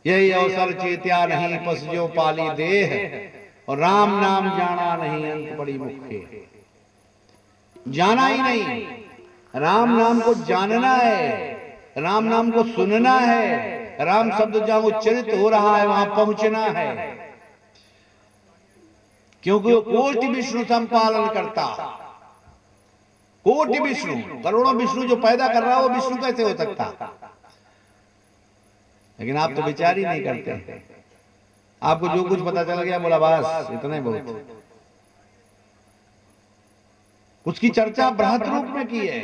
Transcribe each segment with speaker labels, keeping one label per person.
Speaker 1: यही अवसर चेत्या नहीं पस जो पाली देह, और राम नाम जाना नहीं अंत बड़ी मुखे। जाना ही नहीं, राम नाम को जानना है, राम नाम को सुनना है, राम शब्द जहां उच्चरित हो रहा है वहां पहुंचना है, क्योंकि वो कोटि विष्णु संपालन करता। कोटि विष्णु, करोड़ों विष्णु जो पैदा कर रहा है वो विष्णु कैसे हो सकता? लेकिन आप तो विचार ही नहीं करते। आपको जो कुछ पता चल गया बोला बस इतना ही बहुत। उसकी चर्चा बृहत रूप में की है,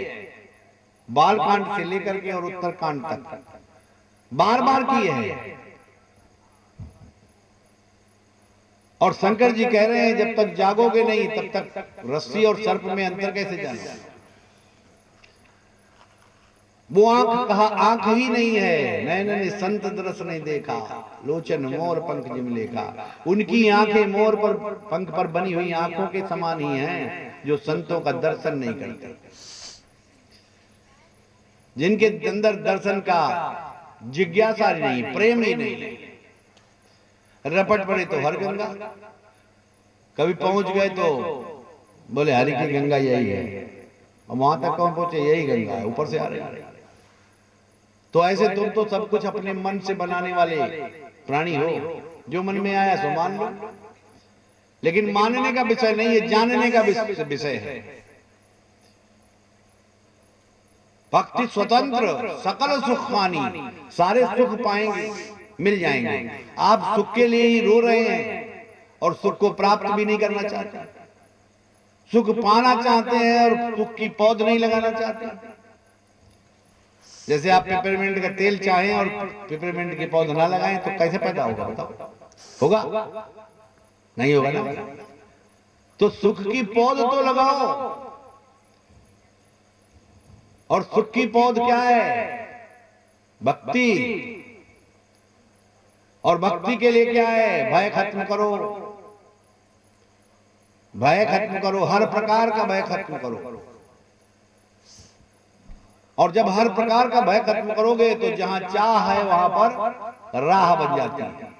Speaker 1: बालकांड से लेकर के और उत्तरकांड तक बार बार की है। और शंकर जी कह रहे हैं जब तक जागोगे नहीं तब तक रस्सी और सर्प में अंतर कैसे जानो? वो आंख कहा आंख ही नहीं है, नैन ने संत दरस नहीं देखा, लोचन मोर पंख जिम लेखा। उनकी आंखें मोर पर पंख पर बनी हुई आंखों के समान ही हैं जो संतों का दर्शन नहीं करते, जिनके अंदर दर्शन का जिज्ञासा नहीं, प्रेम ही नहीं। रपट पड़े तो हर गंगा, कभी पहुंच गए तो बोले हरि की गंगा यही है, और वहां तक कौन पहुंचे? यही गंगा है, ऊपर से आ रहे हैं। तो ऐसे तुम तो सब कुछ अपने मन से बनाने वाले प्राणी हो, जो मन में आया सो मान लो। लेकिन मानने का विषय नहीं है, जानने का विषय है। भक्ति स्वतंत्र सकल सुख मानी, सारे सुख पाएंगे, मिल जाएंगे। आप सुख के लिए ही रो रहे हैं और सुख को प्राप्त भी नहीं करना चाहते, सुख पाना चाहते हैं और सुख की पौध नहीं लगाना चाहते। जैसे आप पेपरमिंट का तेल चाहें और पेपरमिंट की पौध ना लगाएं तो कैसे पैदा होगा? बताओ, होगा? नहीं होगा ना। तो सुख की पौध तो लगाओ। और सुख की पौध क्या है? भक्ति। और भक्ति के लिए क्या है? भय खत्म करो, भय खत्म करो, हर प्रकार का भय खत्म करो। और जब हर प्रकार का भय खत्म करोगे तो जहां चाह है वहां पर राह बन जाती है।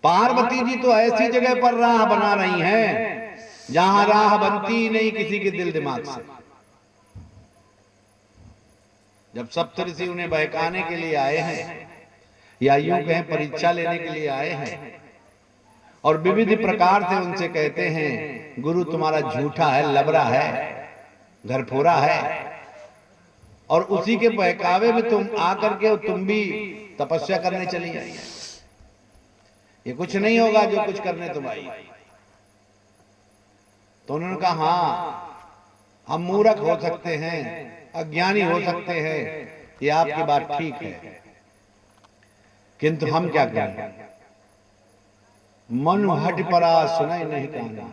Speaker 1: पार्वती जी तो ऐसी जगह पर राह बना रही हैं जहां राह बनती ही नहीं किसी के दिल दिमाग से। जब सप्तऋषि उन्हें बहकाने के लिए आए हैं, या यूं कहें परीक्षा लेने के लिए आए हैं, और विविध प्रकार से उनसे कहते हैं गुरु तुम्हारा झूठा है, लबरा है, घरफोरा है, और उसी के बहकावे में तुम आकर के तुम भी तपस्या करने चली आई। ये कुछ नहीं होगा जो कुछ करने तुम आई। तो उन्होंने कहा हाँ हम मूर्ख हो सकते हैं, अज्ञानी हो सकते हैं, ये आपकी बात ठीक है, किंतु हम क्या करें? मन हट पड़ा सुनाई नहीं कहना।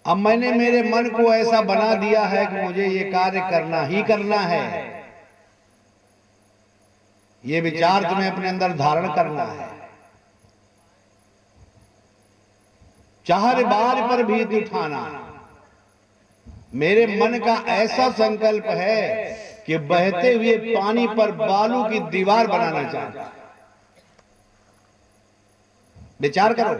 Speaker 1: अब मैंने मेरे मन को ऐसा बना दिया है कि मुझे ये कार्य करना ही करना है। ये विचार तुम्हें अपने अंदर धारण करना है। चाहर बार पर भी उठाना। मेरे मन का ऐसा संकल्प है कि बहते हुए पानी पर बालू की दीवार बनाना चाहता है। विचार करो,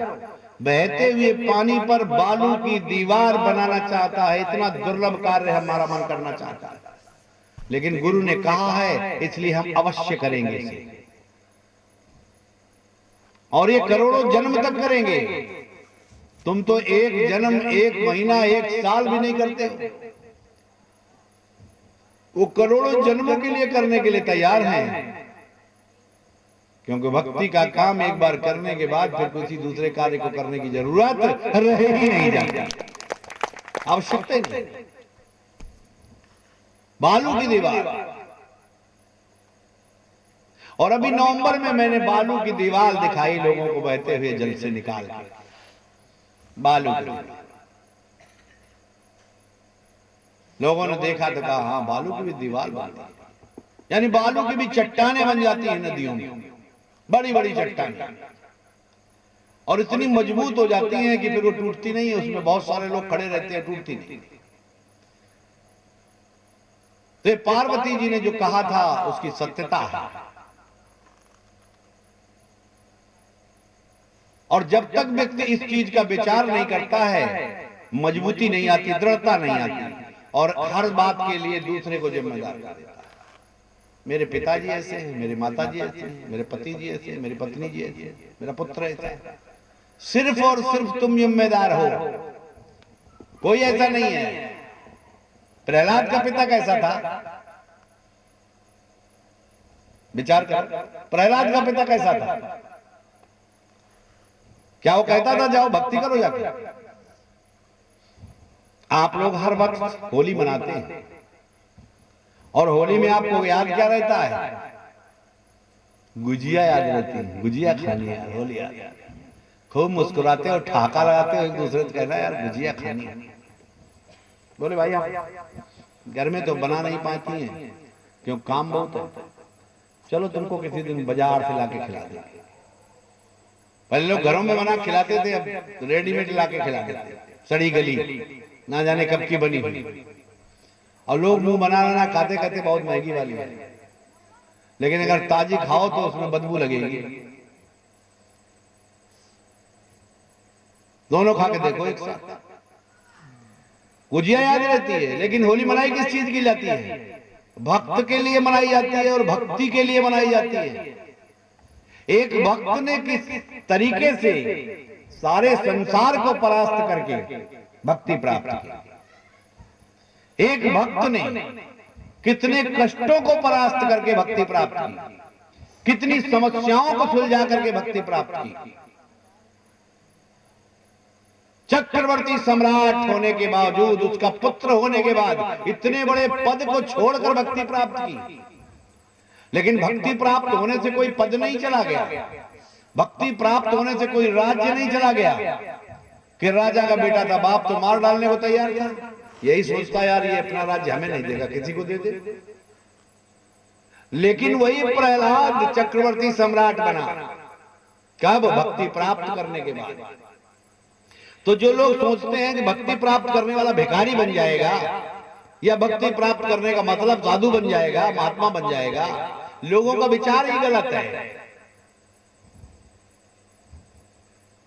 Speaker 1: बहते हुए पानी पर बालू की दीवार बनाना चाहता है। इतना दुर्लभ कार्य हमारा मन करना चाहता है, लेकिन गुरु ने कहा है इसलिए हम अवश्य करेंगे इसे। और ये करोड़ों जन्म तक करेंगे। तुम तो एक जन्म, एक महीना, एक साल भी नहीं करते, वो करोड़ों जन्मों के लिए करने के लिए तैयार हैं। क्योंकि भक्ति का काम एक बार करने के बाद फिर किसी दूसरे कार्य को करने की जरूरत रह ही नहीं जाती, आवश्यकता ही नहीं। बालू की दीवार। और अभी नवंबर में मैंने बालू की दीवार दिखाई लोगों को बहते हुए जल से निकाल के। बालू की लोगों ने देखा तो कहा हाँ बालू की भी दीवार बन गई। यानी बालू की भी चट्टानें बन जाती हैं नदियों में, बड़ी बड़ी चट्टानें, और इतनी मजबूत हो जाती हैं कि फिर वो टूटती नहीं है। उसमें बहुत सारे लोग खड़े रहते हैं, टूटती नहीं। तो पार्वती जी ने जो कहा था उसकी सत्यता है। और जब तक व्यक्ति इस चीज का विचार नहीं करता है, मजबूती नहीं आती, दृढ़ता नहीं आती, और हर बात के लिए दूसरे को जिम्मेदार कर देता है। मेरे पिताजी ऐसे हैं, मेरे माताजी ऐसे हैं, मेरे पति जी ऐसे हैं, मेरी पत्नी जी ऐसे हैं, मेरा पुत्र ऐसा है। सिर्फ और सिर्फ तुम जिम्मेदार हो, कोई ऐसा नहीं है। प्रहलाद का पिता कैसा था? विचार कर, प्रहलाद का पिता कैसा था? क्या वो कहता था जाओ भक्ति करो जाके? आप लोग हर वक्त होली मनाते हैं, और होली में आपको याद क्या रहता है? गुजिया याद रहती है, गुजिया खानी है, होली याद, खूब मुस्कुराते और ठहाका लगाते हो एक दूसरे से, कहना यार गुजिया खानी है। बोले भाई आप घर में तो बना नहीं पाती हैं, क्यों काम बहुत है, चलो तुमको किसी दिन बाजार से लाके खिला दे। पहले लोग घरों में बना खिलाते थे, अब रेडीमेड लाके खिला देते, सड़ी गली ना जाने कब की बनी हुई, और लोग मुंह बना खाते खाते बहुत महंगी वाली है, लेकिन अगर ताजी खाओ तो उसमें बदबू लगेगी। दोनों खा के देखो एक साथ, गुजिया याद रहती है। लेकिन होली मनाई किस चीज की जाती है? भक्त के लिए मनाई जाती है और भक्ति के लिए मनाई जाती है। एक भक्त ने किस तरीके से सारे संसार को परास्त करके भक्ति प्राप्त की, एक भक्त ने कितने कष्टों को परास्त करके भक्ति प्राप्त की, कितनी समस्याओं को सुलझा करके भक्ति प्राप्त की। चक्रवर्ती सम्राट होने के बावजूद, उसका पुत्र होने के बाद, इतने बड़े पद को छोड़कर भक्ति प्राप्त की। लेकिन भक्ति प्राप्त होने से कोई पद नहीं चला गया, भक्ति प्राप्त होने से कोई राज्य नहीं चला गया कि राजा का बेटा था, बाप तो मार डालने को तैयार था, यही सोचता यार ये अपना राज्य हमें नहीं देगा, किसी को दे दे। लेकिन वही प्रहलाद चक्रवर्ती सम्राट बना, कब? भक्ति प्राप्त करने के बाद। तो जो लोग सोचते हैं कि भक्ति प्राप्त करने वाला भिखारी बन जाएगा, या भक्ति प्राप्त करने का मतलब साधु बन जाएगा, महात्मा बन जाएगा, लोगों का विचार ही गलत है।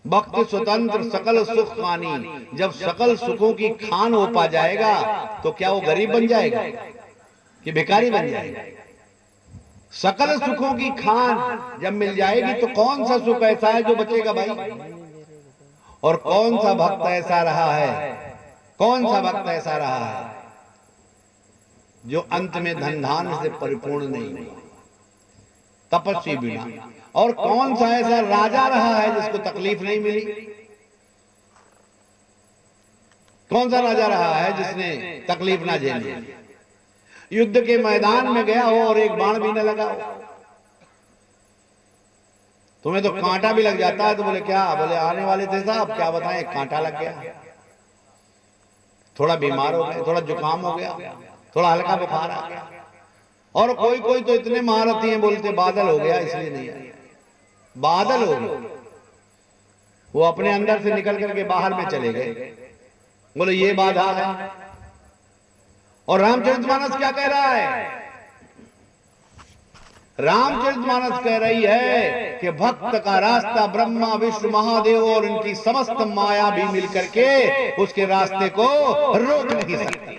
Speaker 1: भक्त स्वतंत्र सकल सुख खानी, जब सकल सुखों की खान हो पा जाएगा तो क्या वो गरीब बन जाएगा कि भिखारी बन जाएगा? सकल सुखों की खान जब मिल जाएगी तो कौन सा सुख ऐसा है जो बचेगा भाई? और कौन सा भक्त ऐसा रहा है, कौन सा भक्त ऐसा रहा है जो अंत में धन धान से परिपूर्ण नहीं हुआ, तपस्वी बिना? और कौन सा ऐसा राजा रहा है जिसको तकलीफ नहीं मिली? कौन सा राजा रहा है जिसने तकलीफ ना झेली? युद्ध के मैदान में गया हो और एक बाण भी न लगा हो, तुम्हें तो कांटा भी लग जाता है तो बोले क्या? बोले आने वाले थे साहब, क्या बताएं, कांटा लग गया, थोड़ा बीमार हो गए, थोड़ा जुकाम हो गया, थोड़ा हल्का बुखार आ गया। और कोई कोई तो इतने महारथी हैं, बोलते बादल हो गया इसलिए नहीं आया। बादल हो गया, वो अपने अंदर से निकल करके बाहर में चले गए, बोले ये बाधा है। और रामचरितमानस क्या कह रहा है? रामचरितमानस कह रही है कि भक्त का रास्ता ब्रह्मा विष्णु महादेव और इनकी समस्त माया भी मिलकर के उसके रास्ते को रोक नहीं सकती।